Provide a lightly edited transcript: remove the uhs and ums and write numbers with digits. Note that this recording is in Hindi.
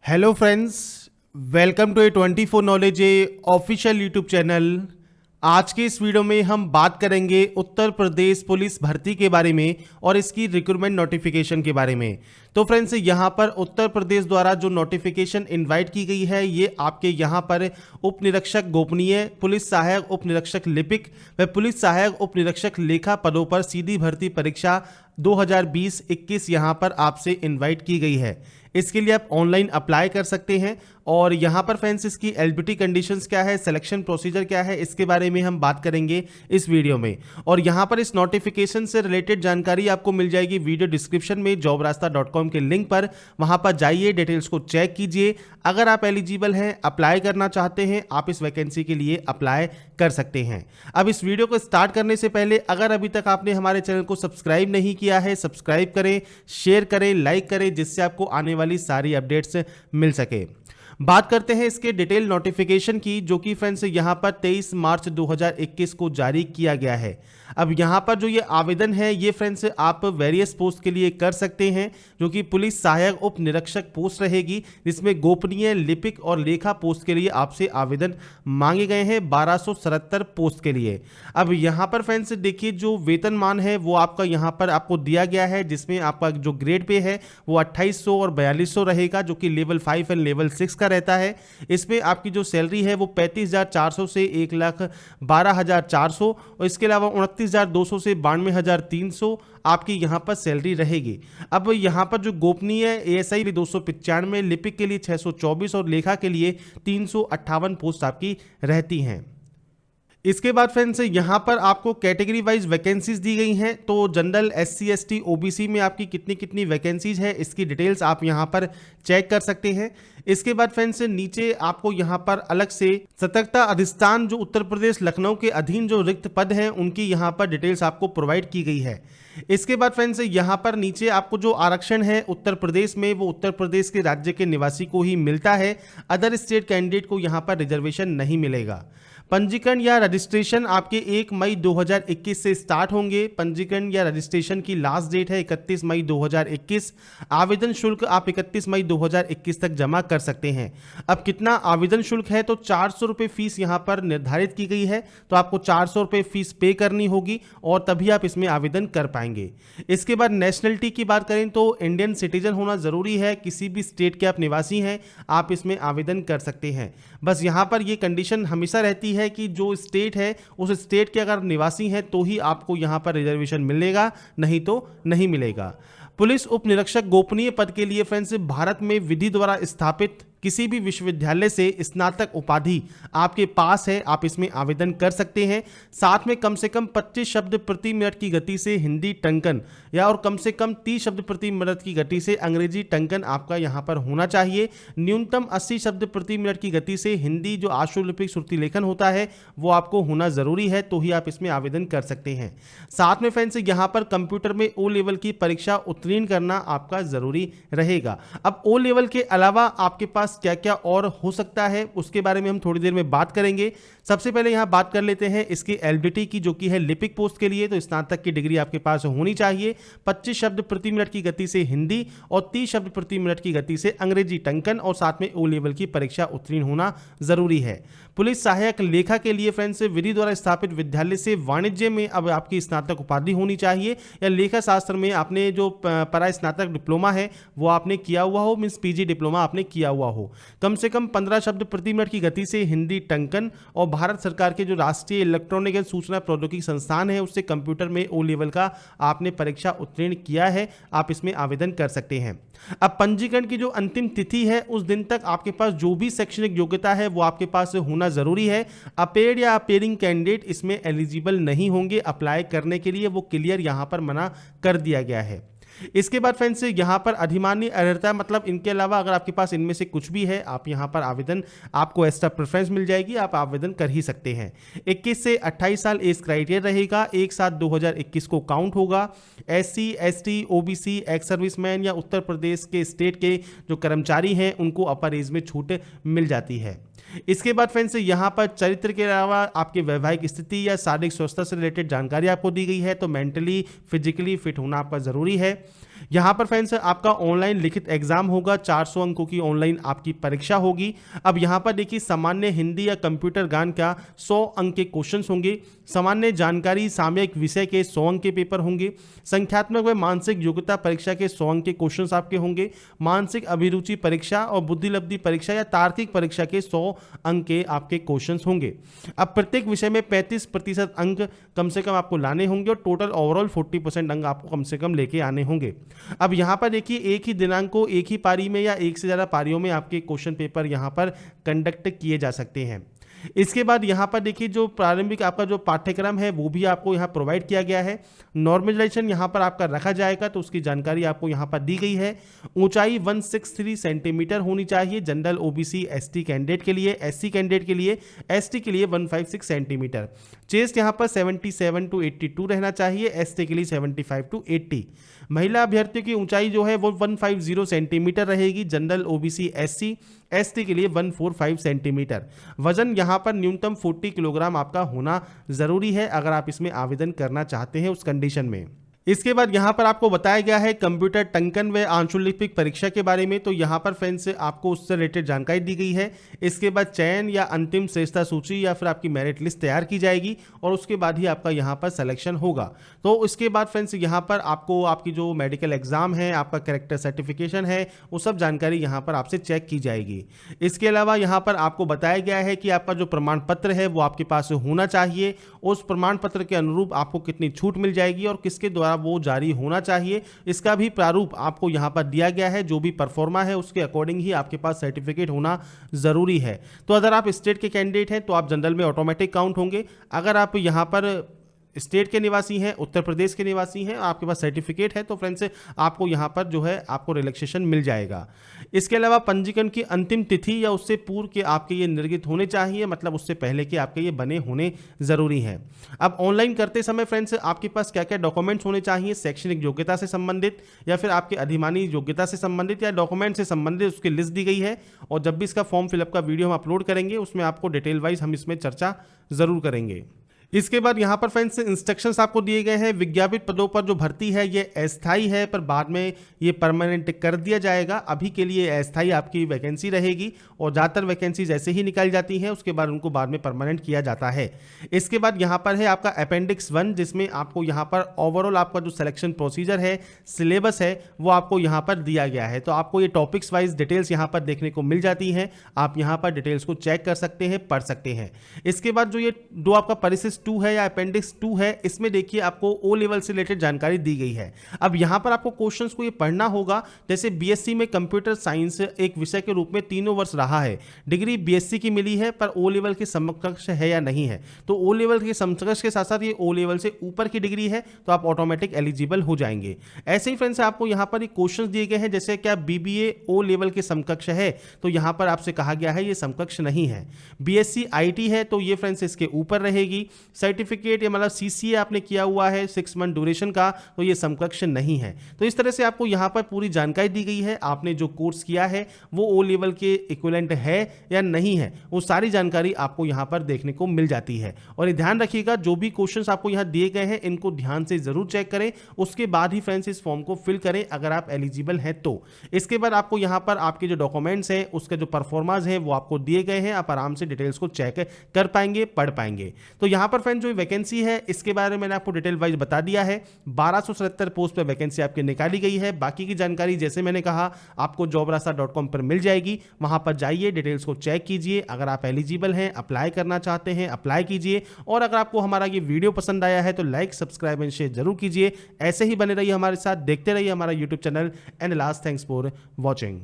Hello friends, welcome to A24 knowledge official YouTube channel. आज के इस वीडियो में हम बात करेंगे उत्तर प्रदेश पुलिस भर्ती के बारे में और इसकी रिक्रूटमेंट नोटिफिकेशन के बारे में। तो फ्रेंड्स, यहाँ पर उत्तर प्रदेश द्वारा जो नोटिफिकेशन इनवाइट की गई है ये आपके यहाँ पर उप निरीक्षक गोपनीय, पुलिस सहायक उप निरीक्षक लिपिक व पुलिस सहायक उप निरीक्षक लेखा पदों पर सीधी भर्ती परीक्षा 2020-21 यहाँ पर आपसे इनवाइट की गई है। इसके लिए आप ऑनलाइन अप्लाई कर सकते हैं और यहाँ पर फ्रेंड्स इसकी एलिजिबिलिटी कंडीशंस क्या है, सिलेक्शन प्रोसीजर क्या है, इसके बारे में हम बात करेंगे इस वीडियो में। और यहाँ पर इस नोटिफिकेशन से रिलेटेड जानकारी आपको मिल जाएगी वीडियो डिस्क्रिप्शन में jobrasta.com के लिंक पर। वहाँ पर जाइए, डिटेल्स को चेक कीजिए। अगर आप एलिजिबल हैं, अप्लाई करना चाहते हैं, आप इस वैकेंसी के लिए अप्लाई कर सकते हैं। अब इस वीडियो को स्टार्ट करने से पहले अगर अभी तक आपने हमारे चैनल को सब्सक्राइब नहीं किया है, सब्सक्राइब करें, शेयर करें, लाइक करें, जिससे आपको आने वाली सारी अपडेट्स मिल सके। बात करते हैं इसके डिटेल नोटिफिकेशन की, जो कि फ्रेंड्स यहाँ पर 23 मार्च 2021 को जारी किया गया है। अब यहाँ पर जो ये आवेदन है ये फ्रेंड्स आप वेरियस पोस्ट के लिए कर सकते हैं, जो कि पुलिस सहायक उप निरीक्षक पोस्ट रहेगी, जिसमें गोपनीय, लिपिक और लेखा पोस्ट के लिए आपसे आवेदन मांगे गए हैं 1277 पोस्ट के लिए। अब यहाँ पर फ्रेंड्स देखिए, जो वेतनमान है वो आपका यहाँ पर आपको दिया गया है, जिसमें आपका जो ग्रेड पे है वो 2800 और 4200 रहेगा, जो कि लेवल 5 एंड लेवल 6 का रहता है। इसमें आपकी जो सैलरी है वो 35,400 से 1,12,400 और इसके अलावा 29,200 से 92,300 आपकी यहाँ पर सैलरी रहेगी। अब यहाँ पर जो गोपनीय ASI 295, लिपिक के लिए 624 और लेखा के लिए 358 पोस्ट आपकी रहती हैं। इसके बाद फ्रेंड्स यहाँ पर आपको कैटेगरी वाइज वैकेंसीज दी गई हैं। तो जनरल, SC ST OBC में आपकी कितनी कितनी वैकेंसीज है इसकी डिटेल्स आप यहाँ पर चेक कर सकते हैं। इसके बाद फ्रेंड्स नीचे आपको यहाँ पर अलग से सतर्कता अधिष्ठान जो उत्तर प्रदेश लखनऊ के अधीन जो रिक्त पद हैं उनकी यहाँ पर डिटेल्स आपको प्रोवाइड की गई है। इसके बाद फ्रेंड्स यहाँ पर नीचे आपको जो आरक्षण है उत्तर प्रदेश में वो उत्तर प्रदेश के राज्य के निवासी को ही मिलता है। अदर स्टेट कैंडिडेट को यहाँ पर रिजर्वेशन नहीं मिलेगा। पंजीकरण या रजिस्ट्रेशन आपके 1 मई 2021 से स्टार्ट होंगे। पंजीकरण या रजिस्ट्रेशन की लास्ट डेट है 31 मई 2021। आवेदन शुल्क आप 31 मई 2021 तक जमा कर सकते हैं। अब कितना आवेदन शुल्क है, तो 400 रुपये फीस यहाँ पर निर्धारित की गई है। तो आपको 400 रुपये फीस पे करनी होगी और तभी आप इसमें आवेदन कर पाएंगे। इसके बाद नेशनलिटी की बात करें तो इंडियन सिटीजन होना ज़रूरी है। किसी भी स्टेट के आप निवासी हैं, आप इसमें आवेदन कर सकते हैं। बस यहाँ पर ये कंडीशन हमेशा रहती है कि जो स्टेट है उस स्टेट के अगर निवासी हैं तो ही आपको यहाँ पर रिजर्वेशन मिलेगा, नहीं तो नहीं मिलेगा। पुलिस उप निरीक्षक गोपनीय पद के लिए फ्रेंड्स भारत में विधि द्वारा स्थापित किसी भी विश्वविद्यालय से स्नातक उपाधि आपके पास है, आप इसमें आवेदन कर सकते हैं। साथ में कम से कम 25 शब्द प्रति मिनट की गति से हिंदी टंकन या और कम से कम 30 शब्द प्रति मिनट की गति से अंग्रेजी टंकन आपका यहाँ पर होना चाहिए। न्यूनतम 80 शब्द प्रति मिनट की गति से हिंदी जो आशुलिपिक श्रुति लेखन होता है वो आपको होना ज़रूरी है, तो ही आप इसमें आवेदन कर सकते हैं। साथ में फ्रेंड्स यहाँ पर कंप्यूटर में O लेवल की परीक्षा उत्तीर्ण करना आपका ज़रूरी रहेगा। अब O लेवल के अलावा आपके पास क्या क्या और हो सकता है उसके बारे में हम थोड़ी देर में बात करेंगे। सबसे पहले यहां बात कर लेते हैं इसकी एलिजिबिलिटी की, जो कि है लिपिक पोस्ट के लिए। तो स्नातक की डिग्री आपके पास होनी चाहिए। 25 शब्द प्रति मिनट की गति से हिंदी और 30 शब्द प्रति मिनट की गति से अंग्रेजी टंकन और साथ में O लेवल की परीक्षा उत्तीर्ण होना जरूरी है। पुलिस सहायक लेखा के लिए फ्रेंड्स विधि द्वारा स्थापित विद्यालय से वाणिज्य में अब आपकी स्नातक उपाधि होनी चाहिए, या लेखा शास्त्र में आपने जो परा स्नातक डिप्लोमा है वो आपने किया हुआ हो, मीन्स PG डिप्लोमा आपने किया हुआ हो। कम से कम 15 शब्द प्रति मिनट की गति से हिंदी टंकन और भारत सरकार के जो राष्ट्रीय इलेक्ट्रॉनिक सूचना प्रौद्योगिकी संस्थान है उससे कंप्यूटर में O लेवल का आपने परीक्षा उत्तीर्ण किया है, आप इसमें आवेदन कर सकते हैं। अब पंजीकरण की जो अंतिम तिथि है उस दिन तक आपके पास जो भी शैक्षणिक योग्यता है वो आपके पास होना जरूरी है। अपेड या अपेयरिंग कैंडिडेट इसमें एलिजिबल नहीं होंगे अप्लाई करने के लिए, वो क्लियर यहां पर मना कर दिया गया है। इसके बाद फ्रेंड्स यहाँ पर अधिमान्य अर्हता, मतलब इनके अलावा अगर आपके पास इनमें से कुछ भी है आप यहाँ पर आवेदन, आपको एक्स्ट्रा प्रेफरेंस मिल जाएगी, आप आवेदन कर ही सकते हैं। 21 से 28 साल एज क्राइटेरिया रहेगा। 1/7/2021 को काउंट होगा। SC ST OBC ex serviceman या उत्तर प्रदेश के स्टेट के जो कर्मचारी हैं उनको अपर एज में छूट मिल जाती है। इसके बाद फ्रेंड्स यहाँ पर चरित्र के अलावा आपके वैवाहिक स्थिति या शारीरिक स्वस्थता से रिलेटेड जानकारी आपको दी गई है। तो मेंटली फिजिकली फिट होना आपका ज़रूरी है। यहाँ पर फ्रेंड्स आपका ऑनलाइन लिखित एग्जाम होगा, 400 अंकों की ऑनलाइन आपकी परीक्षा होगी। अब यहाँ पर देखिए सामान्य हिंदी या कंप्यूटर ज्ञान का 100 अंक के क्वेश्चंस होंगे, सामान्य जानकारी सामयिक विषय के 100 अंक के पेपर होंगे, संख्यात्मक व मानसिक योग्यता परीक्षा के 100 अंक के क्वेश्चंस आपके होंगे, मानसिक अभिरुचि परीक्षा और बुद्धिलब्धि परीक्षा या तार्किक परीक्षा के 100 अंक के आपके क्वेश्चंस होंगे। अब प्रत्येक विषय में 35% अंक कम से कम आपको लाने होंगे और टोटल ओवरऑल 40% अंक आपको कम से कम लेके आने होंगे। अब यहाँ पर देखिए एक ही दिनांक को एक ही पारी में या एक से ज़्यादा पारियों में आपके क्वेश्चन पेपर यहाँ पर कंडक्ट किए जा सकते हैं। इसके बाद यहाँ पर देखिए जो प्रारंभिक आपका जो पाठ्यक्रम है वो भी आपको यहाँ प्रोवाइड किया गया है। नॉर्मलाइजेशन यहाँ पर आपका रखा जाएगा तो उसकी जानकारी आपको यहाँ पर दी गई है। ऊंचाई 163 सेंटीमीटर होनी चाहिए जनरल ओबीसी एसटी कैंडिडेट के लिए, एससी कैंडिडेट के लिए, एसटी के लिए 156 सेंटीमीटर। चेस्ट यहाँ पर 77 to 82 रहना चाहिए, एसटी के लिए 75 to 80। महिला अभ्यर्थियों की ऊंचाई जो है वो 150 सेंटीमीटर रहेगी, जनरल ओबीसी एससी, एसटी के लिए 145 सेंटीमीटर। वजन यहाँ पर न्यूनतम 40 किलोग्राम आपका होना जरूरी है अगर आप इसमें आवेदन करना चाहते हैं उस कंडीशन में। इसके बाद यहाँ पर आपको बताया गया है कंप्यूटर टंकन व आंशुलिपिक परीक्षा के बारे में, तो यहाँ पर फ्रेंड्स आपको उससे रिलेटेड जानकारी दी गई है। इसके बाद चयन या अंतिम श्रेष्ठता सूची या फिर आपकी मेरिट लिस्ट तैयार की जाएगी और उसके बाद ही आपका यहाँ पर सिलेक्शन होगा। तो उसके बाद फ्रेंड्स यहाँ पर आपको आपकी जो मेडिकल एग्जाम है, आपका कैरेक्टर सर्टिफिकेशन है, वो सब जानकारी यहाँ पर आपसे चेक की जाएगी। इसके अलावा यहाँ पर आपको बताया गया है कि आपका जो प्रमाण पत्र है वो आपके पास होना चाहिए, उस प्रमाण पत्र के अनुरूप आपको कितनी छूट मिल जाएगी और किसके द्वारा वो जारी होना चाहिए, इसका भी प्रारूप आपको यहां पर दिया गया है। जो भी परफॉर्मा है उसके अकॉर्डिंग ही आपके पास सर्टिफिकेट होना जरूरी है। तो अगर आप स्टेट के कैंडिडेट हैं तो आप जनरल में ऑटोमेटिक काउंट होंगे। अगर आप यहां पर स्टेट के निवासी हैं, उत्तर प्रदेश के निवासी हैं, आपके पास सर्टिफिकेट है तो फ्रेंड्स आपको यहाँ पर जो है आपको रिलैक्सेशन मिल जाएगा। इसके अलावा पंजीकरण की अंतिम तिथि या उससे पूर्व के आपके ये निर्गत होने चाहिए, मतलब उससे पहले के आपके ये बने होने ज़रूरी हैं। अब ऑनलाइन करते समय फ्रेंड्स आपके पास क्या क्या डॉक्यूमेंट्स होने चाहिए, शैक्षणिक योग्यता से संबंधित या फिर आपके अधिमानी योग्यता से संबंधित या डॉक्यूमेंट से संबंधित उसकी लिस्ट दी गई है। और जब भी इसका फॉर्म फिलअप का वीडियो हम अपलोड करेंगे उसमें आपको डिटेल वाइज हम इसमें चर्चा ज़रूर करेंगे। इसके बाद यहाँ पर फ्रेंड्स इंस्ट्रक्शंस आपको दिए गए हैं। विज्ञापित पदों पर जो भर्ती है ये अस्थायी है, पर बाद में ये परमानेंट कर दिया जाएगा। अभी के लिए अस्थायी आपकी वैकेंसी रहेगी और ज़्यादातर वैकेंसी जैसे ही निकाली जाती हैं उसके बाद उनको बाद में परमानेंट किया जाता है। इसके बाद यहाँ पर है आपका अपेंडिक्स 1 जिसमें आपको यहाँ पर ओवरऑल आपका जो सिलेक्शन प्रोसीजर है, सिलेबस है, वो आपको यहाँ पर दिया गया है। तो आपको ये टॉपिक्स वाइज डिटेल्स यहाँ पर देखने को मिल जाती हैं। आप यहाँ पर डिटेल्स को चेक कर सकते हैं, पढ़ सकते हैं। इसके बाद जो ये दो आपका परिशिष्ट 2 है या अपेंडिक्स 2 है, इसमें देखिए आपको ओ लेवल से रिलेटेड जानकारी दी गई है। अब यहां पर आपको क्वेश्चंस को ये पढ़ना होगा। जैसे बीएससी में कंप्यूटर साइंस एक विषय के रूप में 3 वर्ष रहा है, डिग्री बीएससी की मिली है, पर ओ लेवल के समकक्ष है या नहीं है। तो ओ लेवल के समकक्ष के साथ साथ ये ओ लेवल से ऊपर की डिग्री है तो आप ऑटोमेटिक एलिजिबल हो जाएंगे। ऐसे ही फ्रेंड्स आपको यहां पर क्वेश्चन दिए गए हैं, जैसे क्या बीबीए ओ लेवल के समकक्ष है, तो यहां पर आपसे कहा गया है ये समकक्ष नहीं है। बीएससी आईटी है तो ये फ्रेंड्स इसके ऊपर रहेगी। सर्टिफिकेट या मतलब सीसीए आपने किया हुआ है 6 मंथ ड्यूरेशन का, तो ये समकक्ष नहीं है। तो इस तरह से आपको यहाँ पर पूरी जानकारी दी गई है। आपने जो कोर्स किया है वो ओ लेवल के इक्विवेलेंट है या नहीं है, वो सारी जानकारी आपको यहाँ पर देखने को मिल जाती है। और ये ध्यान रखिएगा जो भी क्वेश्चंस आपको यहाँ दिए गए हैं इनको ध्यान से जरूर चेक करें, उसके बाद ही फ्रेंड्स इस फॉर्म को फिल करें अगर आप एलिजिबल हैं तो। इसके बाद आपको यहाँ पर आपके जो डॉक्यूमेंट्स हैं उसके जो परफॉर्मेंस है वो आपको दिए गए हैं, आप आराम से डिटेल्स को चेक कर पाएंगे, पढ़ पाएंगे। तो यहाँ पर फ्रेंड्स जो वैकेंसी है इसके बारे में मैंने आपको डिटेल वाइज बता दिया है। 1277 पोस्ट पर वैकेंसी आपकी निकाली गई है। बाकी की जानकारी जैसे मैंने कहा आपको jobrasa.com पर मिल जाएगी, वहां पर जाइए, डिटेल्स को चेक कीजिए। अगर आप एलिजिबल हैं, अप्लाई करना चाहते हैं, अप्लाई कीजिए। और अगर आपको हमारा ये वीडियो पसंद आया है तो लाइक, सब्सक्राइब एंड शेयर जरूर कीजिए। ऐसे ही बने रहिए हमारे साथ, देखते रहिए हमारा YouTube channel. And last, thanks for watching.